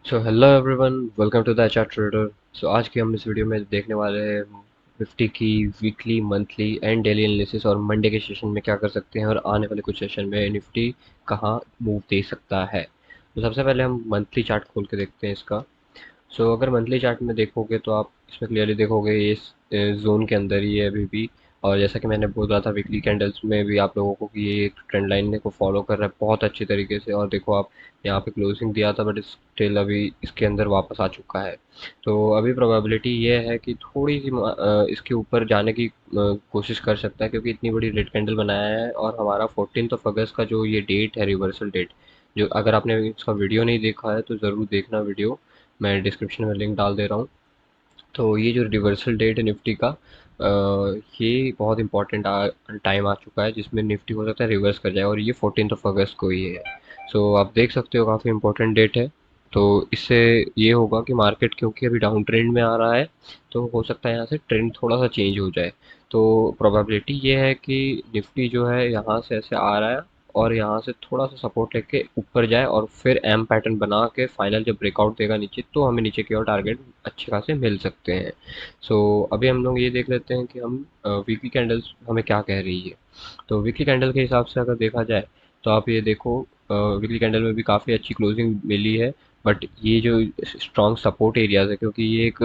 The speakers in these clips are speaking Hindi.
So hello everyone, welcome to the HR trader. So आज की हम इस वीडियो में देखने वाले हैं निफ्टी की weekly, monthly and daily analysis और मंडे के सेशन में क्या कर सकते हैं और आने वाले कुछ सेशन में निफ्टी कहाँ मूव दे सकता है। तो सबसे पहले हम मंथली चार्ट खोल के देखते हैं इसका। अगर मंथली चार्ट में देखोगे तो आप इसमें क्लियरली देखोगे ये इस जोन के अंदर ही है अभी भी। और जैसा कि मैंने बोला था वीकली कैंडल्स में भी आप लोगों को कि ये एक ट्रेंड लाइन को फॉलो कर रहा है बहुत अच्छी तरीके से। और देखो आप यहाँ पे क्लोजिंग दिया था बट स्टिल अभी इसके अंदर वापस आ चुका है। तो अभी प्रोबेबिलिटी ये है कि थोड़ी सी इसके ऊपर जाने की कोशिश कर सकता है, क्योंकि इतनी बड़ी रेड कैंडल बनाया है और हमारा 14 अगस्त का जो ये डेट है, रिवर्सल डेट, जो अगर आपने इसका वीडियो नहीं देखा है तो ज़रूर देखना वीडियो। मैं डिस्क्रिप्शन में लिंक डाल दे रहा हूँ। तो ये जो रिवर्सल डेट है निफ्टी का, ये बहुत इंपॉर्टेंट टाइम आ चुका है जिसमें निफ्टी हो सकता है रिवर्स कर जाए, और ये 14 अगस्त को ही है। आप देख सकते हो काफ़ी इंपॉर्टेंट डेट है। तो इससे ये होगा कि मार्केट क्योंकि अभी डाउन ट्रेंड में आ रहा है, तो हो सकता है यहाँ से ट्रेंड थोड़ा सा चेंज हो जाए। तो प्रोबेबिलिटी ये है कि निफ्टी जो है यहाँ से ऐसे आ रहा है और यहाँ से थोड़ा सा सपोर्ट लेके ऊपर जाए और फिर एम पैटर्न बना के फाइनल जब ब्रेकआउट देगा नीचे, तो हमें नीचे की ओर टारगेट अच्छे खासे मिल सकते हैं। अभी हम लोग ये देख लेते हैं कि हम वीकली कैंडल्स हमें क्या कह रही है। तो वीकली कैंडल के हिसाब से अगर देखा जाए तो आप ये देखो, वीकली कैंडल में भी काफ़ी अच्छी क्लोजिंग मिली है। बट ये जो स्ट्रॉन्ग सपोर्ट एरियाज है, क्योंकि ये एक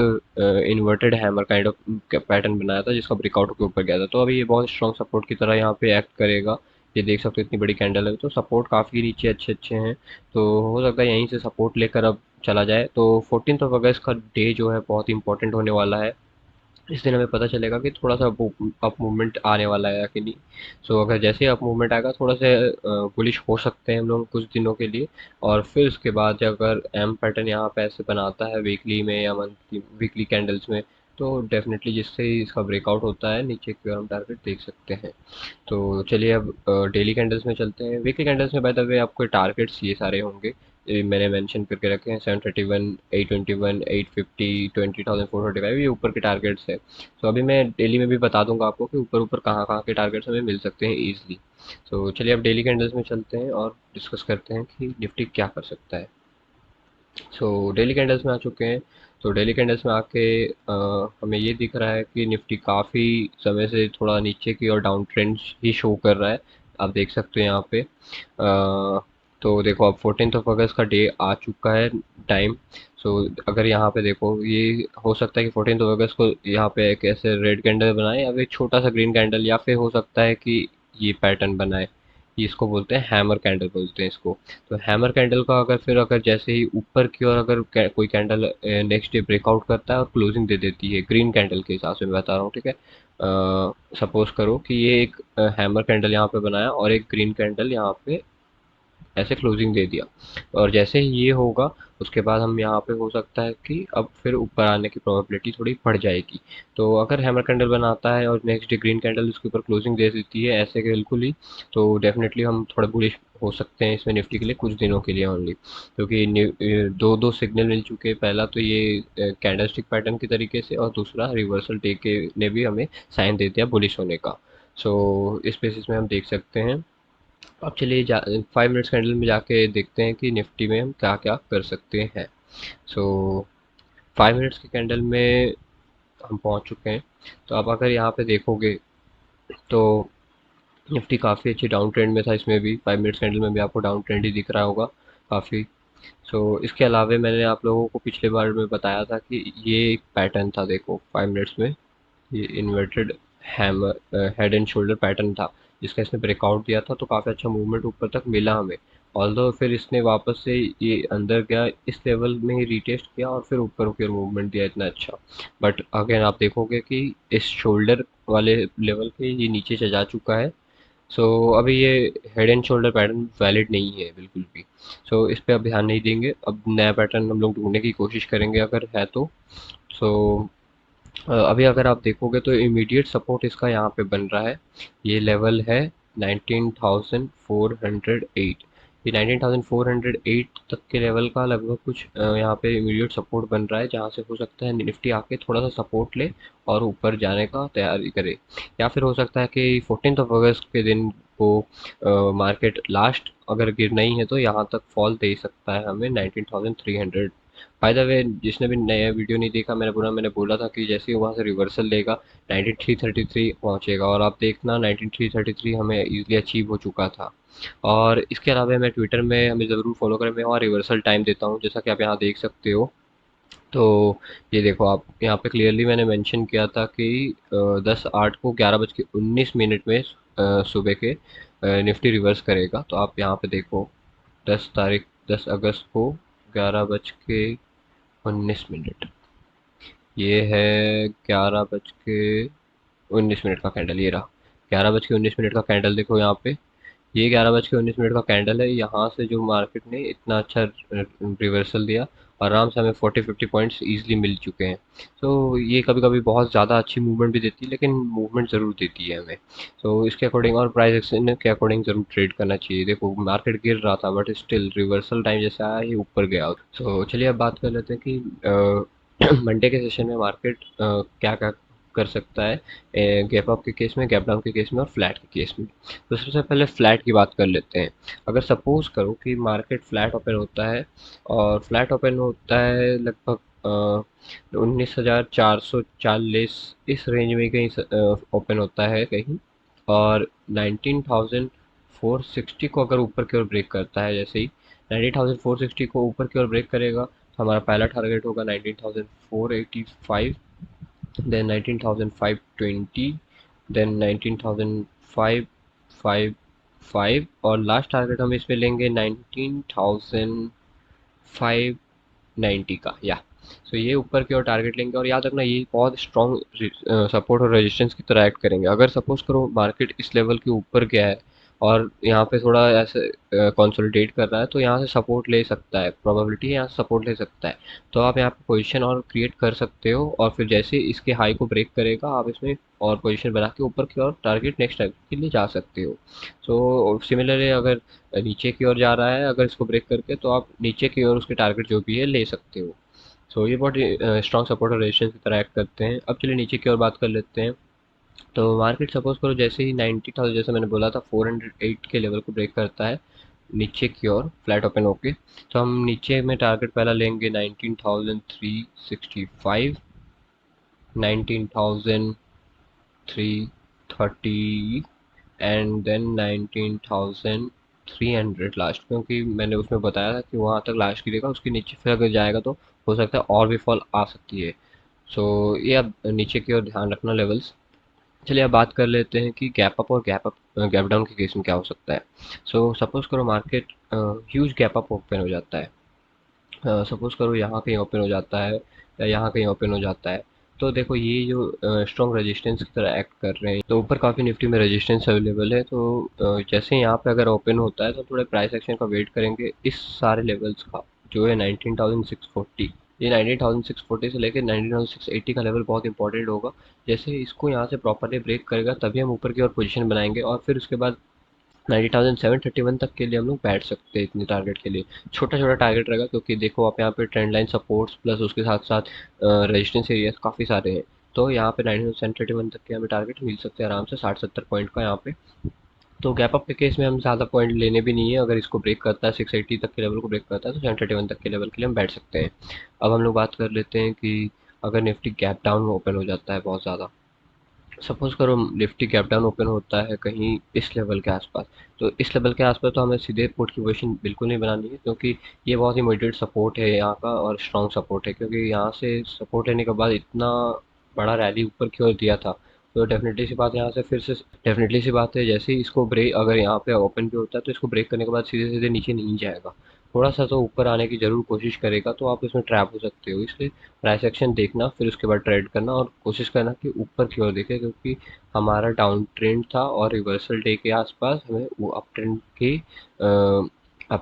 inverted hammer kind of pattern बनाया था जिसका ब्रेकआउट के ऊपर गया था, तो अभी ये बहुत स्ट्रॉन्ग सपोर्ट की तरह यहाँ पे एक्ट करेगा। ये देख सकते हो इतनी बड़ी कैंडल है, तो सपोर्ट काफ़ी नीचे अच्छे अच्छे हैं। तो हो सकता है यहीं से सपोर्ट लेकर अब चला जाए। तो 14 अगस्त का डे जो है बहुत इंपॉर्टेंट होने वाला है। इस दिन हमें पता चलेगा कि थोड़ा सा अप मूवमेंट आने वाला है या कि नहीं। अगर जैसे ही अप मूवमेंट आएगा थोड़ा सा बुलिश हो सकते हैं हम लोग कुछ दिनों के लिए। और फिर उसके बाद अगर एम पैटर्न यहाँ पे ऐसे बनाता है वीकली में या मंथली वीकली कैंडल्स में, तो डेफिनेटली जिससे ही इसका ब्रेकआउट होता है नीचे की ओर हम टारगेट देख सकते हैं। तो चलिए अब डेली कैंडल्स में चलते हैं। वीकली कैंडल्स में बाय द वे आपके टारगेट्स ये सारे होंगे। ये मैंने मेंशन करके रखे हैं 731, 821, 850, 20,435, ये ऊपर के टारगेट्स है। अभी मैं डेली में भी बता दूंगा आपको कि ऊपर ऊपर कहाँ कहाँ के टारगेट्स हमें मिल सकते हैं ईजिली। चलिए अब डेली कैंडल्स में चलते हैं और डिस्कस करते हैं कि निफ्टी क्या कर सकता है। डेली कैंडल्स में आ चुके हैं। डेली कैंडल्स में आके हमें ये दिख रहा है कि निफ्टी काफ़ी समय से थोड़ा नीचे की और डाउन ट्रेंड ही शो कर रहा है। आप देख सकते हो यहाँ पे। देखो अब 14 अगस्त का डे आ चुका है टाइम। अगर यहाँ पे देखो, ये हो सकता है कि 14 अगस्त को यहाँ पे एक ऐसे रेड कैंडल बनाए या फिर छोटा सा ग्रीन कैंडल, या फिर हो सकता है कि ये पैटर्न बनाए। ये इसको बोलते हैं हैमर कैंडल बोलते हैं इसको। तो हैमर कैंडल का अगर जैसे ही ऊपर की ओर अगर कोई कैंडल नेक्स्ट डे ब्रेकआउट करता है और क्लोजिंग दे देती है ग्रीन कैंडल के हिसाब से मैं बता रहा हूँ, ठीक है। सपोज करो कि ये एक हैमर कैंडल यहाँ पे बनाया और एक ग्रीन कैंडल यहाँ पे ऐसे क्लोजिंग दे दिया, और जैसे ही ये होगा उसके बाद हम यहाँ पे हो सकता है कि अब फिर ऊपर आने की प्रोबेबिलिटी थोड़ी बढ़ जाएगी। तो अगर हैमर कैंडल बनाता है और नेक्स्ट डे ग्रीन कैंडल उसके ऊपर क्लोजिंग दे देती है ऐसे बिल्कुल ही, तो डेफिनेटली हम थोड़ा बुलिश हो सकते हैं इसमें निफ्टी के लिए कुछ दिनों के लिए ओनली। क्योंकि दो दो सिग्नल मिल चुके हैं, पहला तो ये कैंडलस्टिक पैटर्न के तरीके से, और दूसरा रिवर्सल डे के ने भी हमें साइन दे दिया बुलिश होने का। इस बेसिस में हम देख सकते हैं। अब चलिए 5 मिनट्स कैंडल में जाके देखते हैं कि निफ्टी में हम क्या क्या कर सकते हैं। सो 5 मिनट्स के कैंडल में हम पहुंच चुके हैं। तो अब अगर यहाँ पे देखोगे तो निफ्टी काफ़ी अच्छी डाउन ट्रेंड में था, इसमें भी 5 मिनट्स कैंडल में भी आपको डाउन ट्रेंड ही दिख रहा होगा काफ़ी। इसके अलावा मैंने आप लोगों को पिछले बार में बताया था कि ये एक पैटर्न था, देखो 5 मिनट्स में ये inverted hammer head and shoulder pattern था जिसका इसने ब्रेकआउट दिया था, तो काफ़ी अच्छा मूवमेंट ऊपर तक मिला हमें। ऑल्दो फिर इसने वापस से ये अंदर गया, इस लेवल में ही रीटेस्ट किया और फिर ऊपर होकर मूवमेंट दिया इतना अच्छा। बट अगेन आप देखोगे कि इस शोल्डर वाले लेवल पे ये नीचे से जा चुका है। अभी ये head and shoulder pattern valid नहीं है बिल्कुल भी। इस पे अब ध्यान नहीं देंगे, अब नया पैटर्न हम लोग ढूंढने की कोशिश करेंगे अगर है तो। सो अभी अगर आप देखोगे तो इमीडिएट सपोर्ट इसका यहाँ पे बन रहा है। ये लेवल है 19,408। ये 19,408 तक के लेवल का लगभग कुछ यहाँ पे इमीडिएट सपोर्ट बन रहा है, जहाँ से हो सकता है निफ्टी आके थोड़ा सा सपोर्ट ले और ऊपर जाने का तैयारी करे। या फिर हो सकता है कि 14 अगस्त के दिन को मार्केट लास्ट अगर गिरना ही है तो यहाँ तक फॉल दे सकता है हमें 19,300 बाय द वे, जिसने भी नया वीडियो नहीं देखा, मैंने बोला था कि जैसे ही वहाँ से रिवर्सल लेगा 9333 पहुँचेगा, और आप देखना 9333 हमें इजीली अचीव हो चुका था। और इसके अलावा मैं ट्विटर में, हमें ज़रूर फॉलो करें, मैं वहाँ रिवर्सल टाइम देता हूँ, जैसा कि आप यहाँ देख सकते हो। तो ये देखो, आप यहाँ पे क्लियरली मैंने मेंशन किया था कि 10/8 को 11:19 में सुबह के निफ्टी रिवर्स करेगा। तो आप यहाँ पे देखो, 10 अगस्त को 11:19, ये है 11:19 का कैंडल, ये रहा 11:19 का कैंडल। देखो यहाँ पे, ये 11:19 का कैंडल है। यहाँ से जो मार्केट ने इतना अच्छा रिवर्सल दिया, आराम से हमें 40-50 पॉइंट्स इजीली मिल चुके हैं। तो ये कभी कभी बहुत ज़्यादा अच्छी मूवमेंट भी देती है, लेकिन मूवमेंट ज़रूर देती है हमें। तो इसके अकॉर्डिंग और प्राइस एक्शन के अकॉर्डिंग ज़रूर ट्रेड करना चाहिए। देखो मार्केट गिर रहा था, बट स्टिल रिवर्सल टाइम जैसा आया, ये ऊपर गया। तो चलिए अब बात कर लेते हैं कि मंडे के सेशन में मार्केट क्या क्या कर सकता है, गैप अप के केस में, गैप डाउन के केस में और फ्लैट के केस में। तो सबसे पहले फ्लैट की बात कर लेते हैं। अगर सपोज करो कि मार्केट फ्लैट ओपन होता है, और फ्लैट ओपन होता है लगभग 19,440, इस रेंज में कहीं ओपन होता है कहीं, और 19,460 को अगर ऊपर की ओर ब्रेक करता है, जैसे ही 19,460 को ऊपर की ओर ब्रेक करेगा, तो हमारा पहला टारगेट होगा 19,485, then 19,520, then 19,555, और लास्ट टारगेट हम इसमें लेंगे 19,590 का, या सो ये ऊपर की ओर टारगेट लेंगे। और याद रखना, ये बहुत स्ट्रॉन्ग सपोर्ट और रेजिस्टेंस की तरह एक्ट करेंगे। अगर सपोज करो मार्केट इस लेवल के ऊपर गया है और यहाँ पे थोड़ा ऐसे कंसोलिडेट कर रहा है, तो यहाँ से सपोर्ट ले सकता है, प्रोबेबिलिटी है यहाँ से सपोर्ट ले सकता है। तो आप यहाँ पे पोजीशन और क्रिएट कर सकते हो, और फिर जैसे इसके हाई को ब्रेक करेगा, आप इसमें और पोजीशन बना के ऊपर की ओर टारगेट नेक्स्ट टाइम के लिए जा सकते हो। सो सिमिलरली अगर नीचे की ओर जा रहा है, अगर इसको ब्रेक करके, तो आप नीचे की ओर उसके टारगेट जो भी है ले सकते हो। सो ये बहुत स्ट्रॉन्ग सपोर्ट और रेजिस्टेंस की तरह एक्ट करते हैं। अब चलिए नीचे की ओर बात कर लेते हैं। तो मार्केट सपोज करो जैसे ही 90,000, जैसे मैंने बोला था, 408 के लेवल को ब्रेक करता है नीचे की ओर फ्लैट ओपन होके, तो हम नीचे में टारगेट पहला लेंगे 19,365, 19,330, एंड देन 19,300 लास्ट, क्योंकि मैंने उसमें बताया था कि वहाँ तक लास्ट गिरेगा, उसके नीचे फिर अगर जाएगा तो हो सकता है और भी फॉल आ सकती है। सो ये अब नीचे की ओर ध्यान रखना लेवल्स। चलिए अब बात कर लेते हैं कि गैप अप और गैप डाउन के केस में क्या हो सकता है। सो सपोज करो market huge gap up open हो जाता है, सपोज करो यहाँ कहीं ओपन हो जाता है, या यहाँ कहीं ओपन हो जाता है। तो देखो ये जो स्ट्रॉन्ग रेजिस्टेंस की तरह एक्ट कर रहे हैं, तो ऊपर काफ़ी निफ्टी में रेजिस्टेंस अवेलेबल है। तो जैसे यहाँ पे अगर ओपन होता है, तो थोड़े प्राइस एक्शन का वेट करेंगे इस सारे लेवल्स का, जो है 19,640। ये 19,640 से लेकर 19,680 का लेवल बहुत इंपॉर्टेंट होगा। जैसे इसको यहाँ से प्रॉपरली ब्रेक करेगा, तभी हम ऊपर की ओर पोजीशन बनाएंगे, और फिर उसके बाद 90,731 तक के लिए हम लोग बैठ सकते हैं। इतने टारगेट के लिए छोटा छोटा टारगेट रहेगा, क्योंकि देखो आप यहाँ पे ट्रेंड लाइन सपोर्ट्स प्लस उसके साथ साथ रेजिस्टेंस एरियाज काफ़ी सारे हैं। तो यहाँ पे 90,731 तक के हमें टारगेट मिल सकते हैं आराम से, 60-70 पॉइंट का यहाँ पे। तो गैप अप के केस में हम ज़्यादा पॉइंट लेने भी नहीं है, अगर इसको ब्रेक करता है 680 तक के लेवल को ब्रेक करता है, तो 731 तक के लेवल के लिए हम बैठ सकते हैं। अब हम लोग बात कर लेते हैं कि अगर निफ्टी गैप डाउन ओपन हो जाता है बहुत ज़्यादा, सपोज करो निफ्टी गैप डाउन ओपन होता है कहीं इस लेवल के आसपास, तो इस लेवल के आसपास तो हमें सीधे पुट की पोजीशन बिल्कुल नहीं बनानी है, क्योंकि ये बहुत ही इमीडिएट सपोर्ट है यहाँ का, और स्ट्रॉन्ग सपोर्ट है, क्योंकि यहाँ से सपोर्ट लेने के बाद इतना बड़ा रैली ऊपर की ओर दिया था। तो डेफिनेटली सी बात है, यहाँ से फिर से डेफिनेटली सी बात है, जैसे ही इसको ब्रेक, अगर यहाँ पे ओपन भी होता है, तो इसको ब्रेक करने के बाद सीधे सीधे नीचे नहीं जाएगा, थोड़ा सा तो ऊपर आने की ज़रूर कोशिश करेगा, तो आप इसमें ट्रैप हो सकते हो। इसलिए प्राइस एक्शन देखना, फिर उसके बाद ट्रेड करना, और कोशिश करना कि ऊपर की ओर देखे, क्योंकि हमारा डाउन ट्रेंड था, और रिवर्सल डे के आसपास हमें वो अप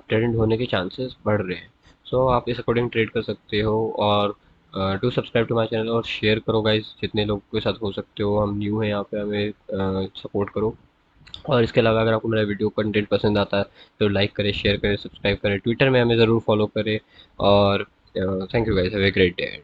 ट्रेंड होने के चांसेस बढ़ रहे हैं। सो आप इस अकॉर्डिंग ट्रेड कर सकते हो। और do subscribe to my channel, और शेयर करो गाइस जितने लोगों के साथ हो सकते हो। हम न्यू हैं यहाँ पे, हमें सपोर्ट करो। और इसके अलावा अगर आपको मेरा वीडियो कंटेंट पसंद आता है, तो लाइक करें, शेयर करें, सब्सक्राइब करें, ट्विटर में हमें ज़रूर फॉलो करें। और thank you guys, have a great day.